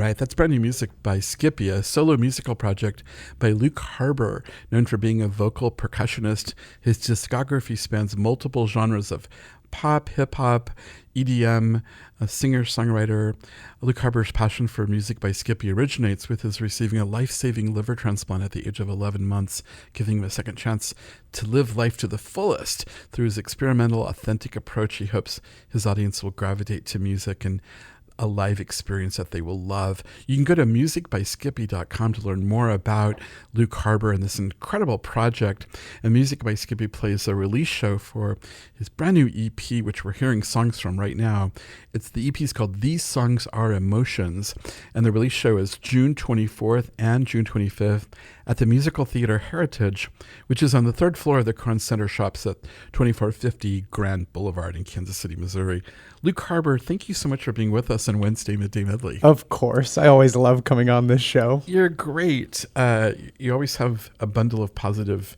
right, that's brand new music by Skippy, a solo musical project by Luke Harbur, known for being a vocal percussionist. His discography spans multiple genres of pop, hip-hop, EDM, a singer-songwriter. Luke Harbur's passion for Music by Skippy originates with his receiving a life-saving liver transplant at the age of 11 months, giving him a second chance to live life to the fullest. Through his experimental, authentic approach, he hopes his audience will gravitate to music and a live experience that they will love. You can go to musicbyskippy.com to learn more about Luke Harbur and this incredible project. And Music by Skippy plays a release show for his brand new EP, which we're hearing songs from right now. The EP is called These Songs Are Emotions, and the release show is June 24th and June 25th at the Musical Theater Heritage, which is on the third floor of the Krohn Center Shops at 2450 Grand Boulevard in Kansas City, Missouri. Luke Harbur, thank you so much for being with us on Wednesday Midday Medley. Of course. I always love coming on this show. You're great. You always have a bundle of positive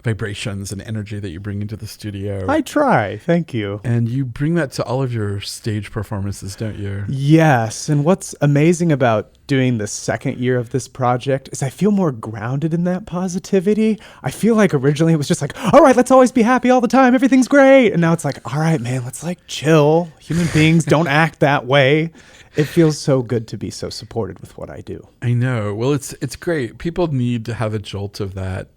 vibrations and energy that you bring into the studio. I try. Thank you. And you bring that to all of your stage performances, don't you? Yes. And what's amazing about doing the second year of this project is I feel more grounded in that positivity. I feel like originally it was just like, all right, let's always be happy all the time. Everything's great. And now it's like, all right, man, let's like chill. Human beings don't act that way. It feels so good to be so supported with what I do. I know. Well, it's great. People need to have a jolt of that.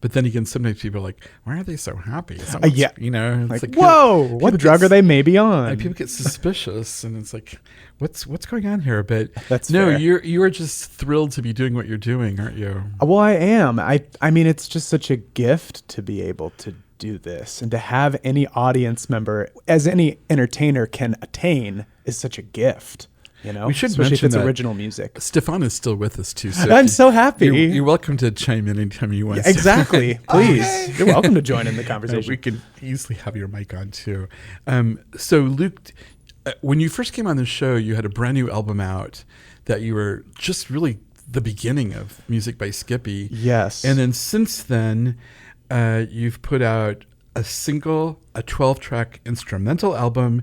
But then again, sometimes people are like, why are they so happy? Yeah. You know, it's like whoa, what drug are they maybe on? Like people get suspicious and it's like, what's going on here? But that's no, fair. You are just thrilled to be doing what you're doing, aren't you? Well, I am. I mean, it's just such a gift to be able to do this and to have any audience member, as any entertainer can attain, is such a gift. You know, we should especially mention if it's that original music. Stefan is still with us too. So I'm so happy. You're welcome to chime in anytime you want. Yeah, exactly. Please, Okay. You're welcome to join in the conversation. We can easily have your mic on too. So Luke, when you first came on the show, you had a brand new album out that you were just really the beginning of Music by Skippy. Yes. And then since then, you've put out a single, a 12-track instrumental album,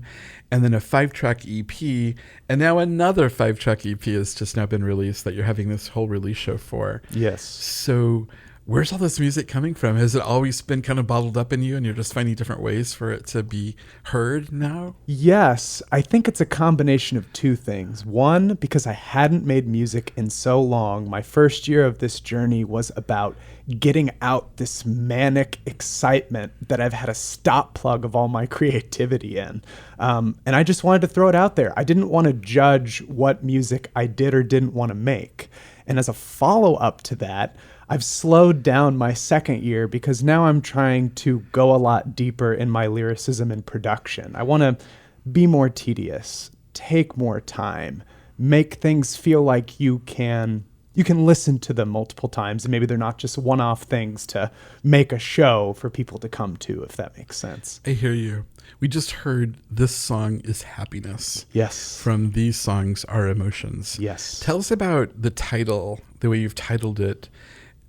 and then a 5-track EP, and now another 5-track EP has just now been released that you're having this whole release show for. Yes. So where's all this music coming from? Has it always been kind of bottled up in you and you're just finding different ways for it to be heard now? Yes. I think it's a combination of two things. One, because I hadn't made music in so long, my first year of this journey was about getting out this manic excitement that I've had a stop plug of all my creativity in. And I just wanted to throw it out there. I didn't want to judge what music I did or didn't want to make. And as a follow-up to that, I've slowed down my second year because now I'm trying to go a lot deeper in my lyricism and production. I want to be more tedious, take more time, make things feel like you can listen to them multiple times, and maybe they're not just one-off things to make a show for people to come to, if that makes sense. I hear you. We just heard This Song is Happiness. Yes. From These Songs Are Emotions. Yes. Tell us about the title, the way you've titled it,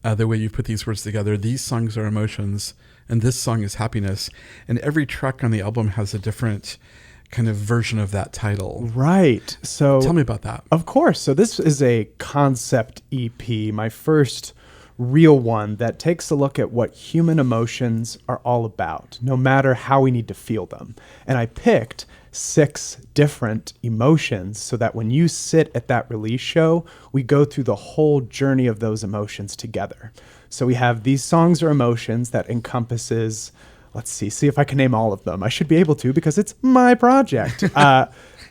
the way you've put these words together. These songs are emotions, and this song is happiness. And every track on the album has a different kind of version of that title. Right. So tell me about that. Of course. So this is a concept EP, my first real one that takes a look at what human emotions are all about, no matter how we need to feel them. And I picked 6 different emotions so that when you sit at that release show, we go through the whole journey of those emotions together. So we have These Songs Are Emotions that encompasses, let's see if I can name all of them. I should be able to because it's my project.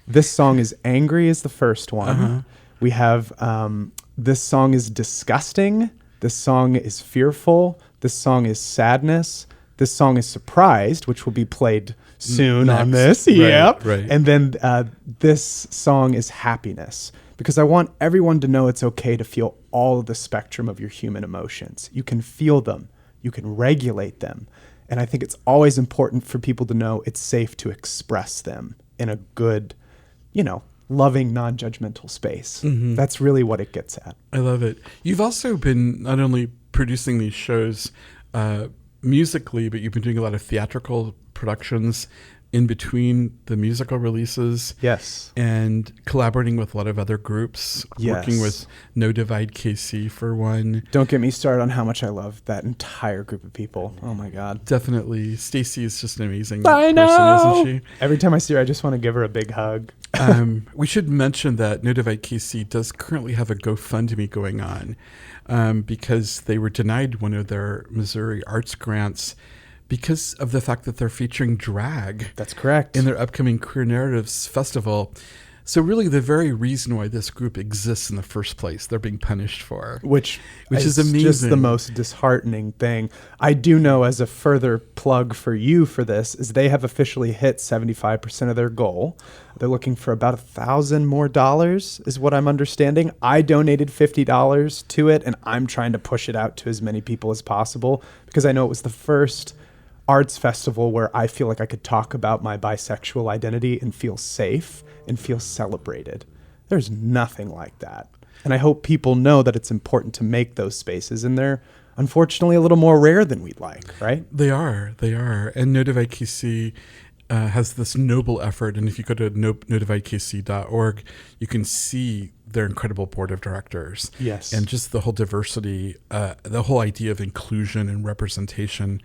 This Song is Angry is the first one. Uh-huh. We have This Song is Disgusting. This song is Fearful. This song is Sadness. This song is Surprised, which will be played soon next. On this. Right, yep. Right. And then this song is Happiness, because I want everyone to know it's okay to feel all of the spectrum of your human emotions. You can feel them. You can regulate them. And I think it's always important for people to know it's safe to express them in a good, loving, non-judgmental space. Mm-hmm. That's really what it gets at. I love it. You've also been not only producing these shows musically, but you've been doing a lot of theatrical productions in between the musical releases. Yes. And collaborating with a lot of other groups, working with No Divide KC for one. Don't get me started on how much I love that entire group of people. Oh my God. Definitely. Stacy is just an amazing I know! person, isn't she? Every time I see her, I just want to give her a big hug. We should mention that No Divide KC does currently have a GoFundMe going on because they were denied one of their Missouri arts grants because of the fact that they're featuring drag. That's correct. In their upcoming Queer Narratives Festival. So really the very reason why this group exists in the first place, they're being punished for. Which is amazing. Just the most disheartening thing. I do know, as a further plug for you for this, is they have officially hit 75% of their goal. They're looking for about $1,000 more is what I'm understanding. I donated $50 to it, and I'm trying to push it out to as many people as possible because I know it was the first arts festival where I feel like I could talk about my bisexual identity and feel safe and feel celebrated. There's nothing like that. And I hope people know that it's important to make those spaces, and they're unfortunately a little more rare than we'd like, right? They are. And No Divide KC has this noble effort, and if you go to nodividekc.org, you can see their incredible board of directors. Yes. And just the whole diversity, the whole idea of inclusion and representation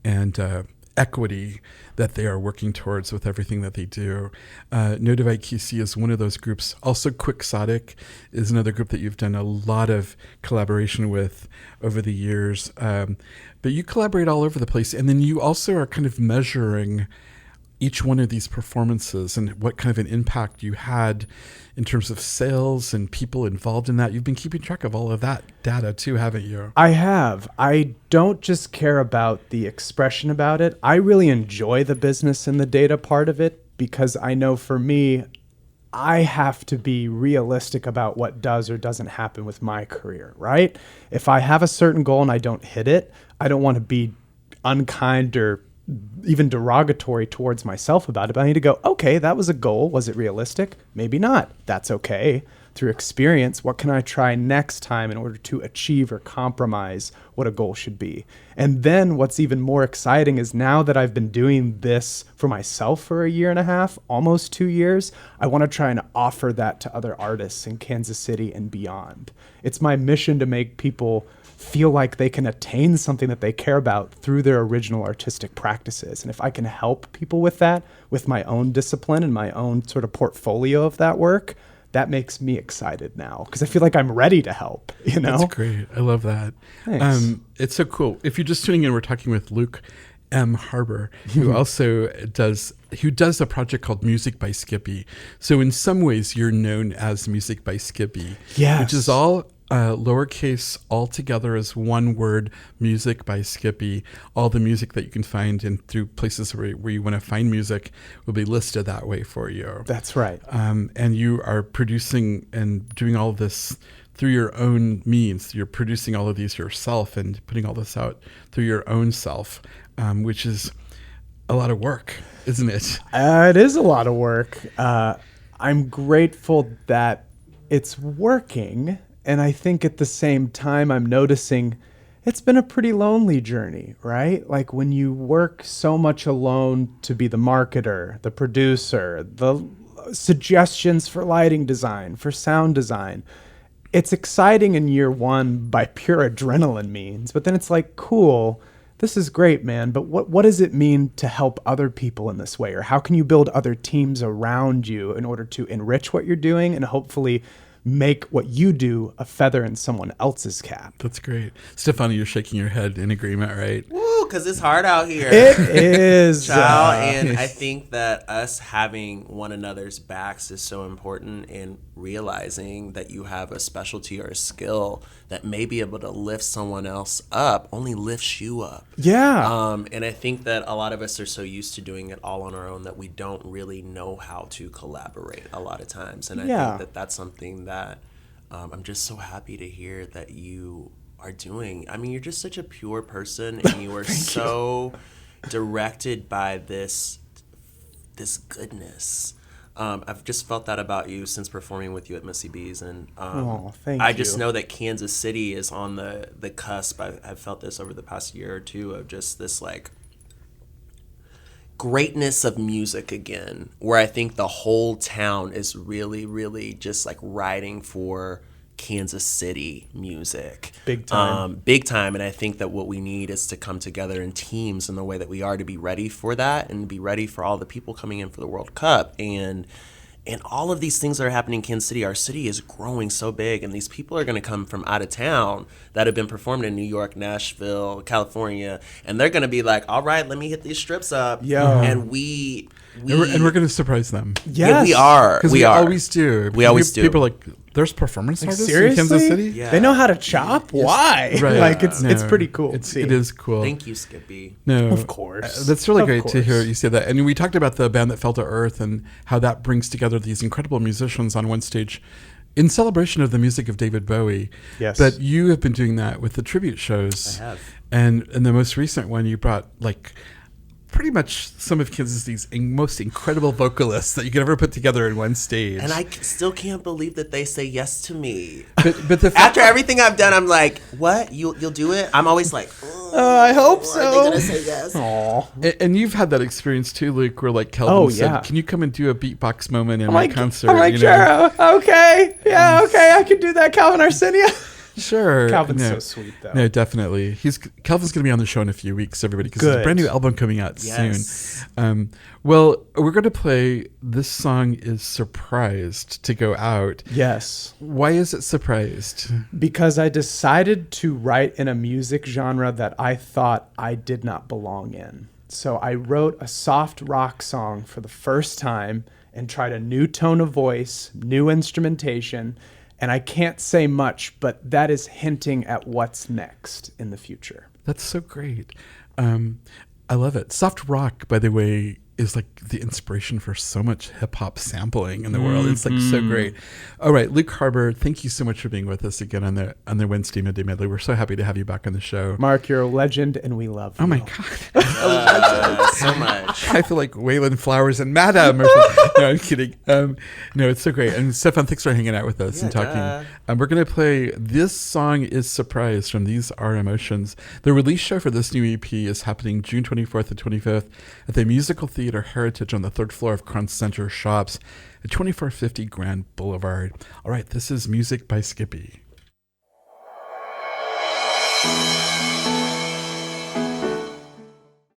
and equity that they are working towards with everything that they do. No Divide KC is one of those groups. Also, Quixotic is another group that you've done a lot of collaboration with over the years. But you collaborate all over the place. And then you also are kind of measuring each one of these performances and what kind of an impact you had in terms of sales and people involved in that. You've been keeping track of all of that data too, haven't you? I have. I don't just care about the expression about it. I really enjoy the business and the data part of it because I know for me, I have to be realistic about what does or doesn't happen with my career, right? If I have a certain goal and I don't hit it, I don't want to be unkind or even derogatory towards myself about it, but I need to go, okay, that was a goal. Was it realistic? Maybe not. That's okay. Through experience, what can I try next time in order to achieve or compromise what a goal should be? And then what's even more exciting is now that I've been doing this for myself for 1.5 years, almost 2 years, I want to try and offer that to other artists in Kansas City and beyond. It's my mission to make people feel like they can attain something that they care about through their original artistic practices. And if I can help people with that, with my own discipline and my own sort of portfolio of that work, that makes me excited now because I feel like I'm ready to help, you know? That's great. I love that. Thanks. It's so cool. If you're just tuning in, we're talking with Luke M. Harbur, who also does a project called Music by Skippy. So in some ways, you're known as Music by Skippy, yes, which is all lowercase all together as one word, Music by Skippy. All the music that you can find in through places where you want to find music will be listed that way for you. That's right. And you are producing and doing all of this through your own means. You're producing all of these yourself and putting all this out through your own self, which is a lot of work, isn't it? It is a lot of work. I'm grateful that it's working. And I think at the same time, I'm noticing it's been a pretty lonely journey, right? Like when you work so much alone to be the marketer, the producer, the suggestions for lighting design, for sound design, it's exciting in year one by pure adrenaline means. But then it's like, cool, this is great, man. But what does it mean to help other people in this way? Or how can you build other teams around you in order to enrich what you're doing and hopefully make what you do a feather in someone else's cap? That's great. Stefani, you're shaking your head in agreement, right? Woo, because it's hard out here. It is. Child, and I think that us having one another's backs is so important in realizing that you have a specialty or a skill that may be able to lift someone else up, only lifts you up. Yeah. And I think that a lot of us are so used to doing it all on our own that we don't really know how to collaborate a lot of times. And I think that that's something that I'm just so happy to hear that you are doing. I mean, you're just such a pure person, and you are so directed by this goodness. I've just felt that about you since performing with you at Missy B's, and thank I you. just know that Kansas City is on the cusp. I've felt this over the past year or two of just this, like, greatness of music again, where I think the whole town is really, really just like riding for Kansas City music. Big time. Big time. And I think that what we need is to come together in teams in the way that we are to be ready for that and be ready for all the people coming in for the World Cup. And all of these things that are happening in Kansas City, our city is growing so big, and these people are going to come from out of town that have been performed in New York, Nashville, California, and they're going to be like, all right, let me hit these strips up. Yeah. And we're going to surprise them. Yes. Yeah, we are. Because we always do. We always do. People are like, there's performance artists seriously? in Kansas City? Yeah. They know how to chop? Why? Right. Like, it's pretty cool. It is cool. Thank you, Skippy. No, Of course. That's really Of great to hear course. you say that. And we talked about the band that fell to earth and how that brings together these incredible musicians on one stage in celebration of the music of David Bowie. Yes. But you have been doing that with the tribute shows. I have. And in the most recent one, you brought like pretty much some of Kansas City's most incredible vocalists that you could ever put together in one stage. And I still can't believe that they say yes to me. But the After everything I've done, I'm like, what? You'll do it? I'm always like, I hope are so. they going to say yes? And you've had that experience too, Luke, where like Kelvin Oh, said, yeah. can you come and do a beatbox moment in my concert? I'm like, you know? sure, okay. Yeah, okay, I can do that, Calvin Arsenio. Sure. Calvin's No. so sweet, though. No, definitely. Calvin's going to be on the show in a few weeks, everybody, because there's a Good. brand new album coming out Yes. soon. Well, we're going to play, this song is Surprised to go out. Yes. Why is it surprised? Because I decided to write in a music genre that I thought I did not belong in. So I wrote a soft rock song for the first time and tried a new tone of voice, new instrumentation, and I can't say much, but that is hinting at what's next in the future. That's so great. I love it. Soft rock, by the way, is like the inspiration for so much hip hop sampling in the world. It's like so great. All right, Luke Harbur, thank you so much for being with us again on the Wednesday Midday Medley. We're so happy to have you back on the show. Mark, you're a legend, and we love you. Oh my God. So much. I feel like Waylon Flowers and Madame. Or something. No, I'm kidding. No, it's so great. And Stefan, thanks for hanging out with us and talking. We're going to play This Song is Surprised from These Are Emotions. The release show for this new EP is happening June 24th and 25th at the Musical Theater Heritage on the third floor of Crown Center Shops at 2450 Grand Boulevard. All right, this is Music by Skippy.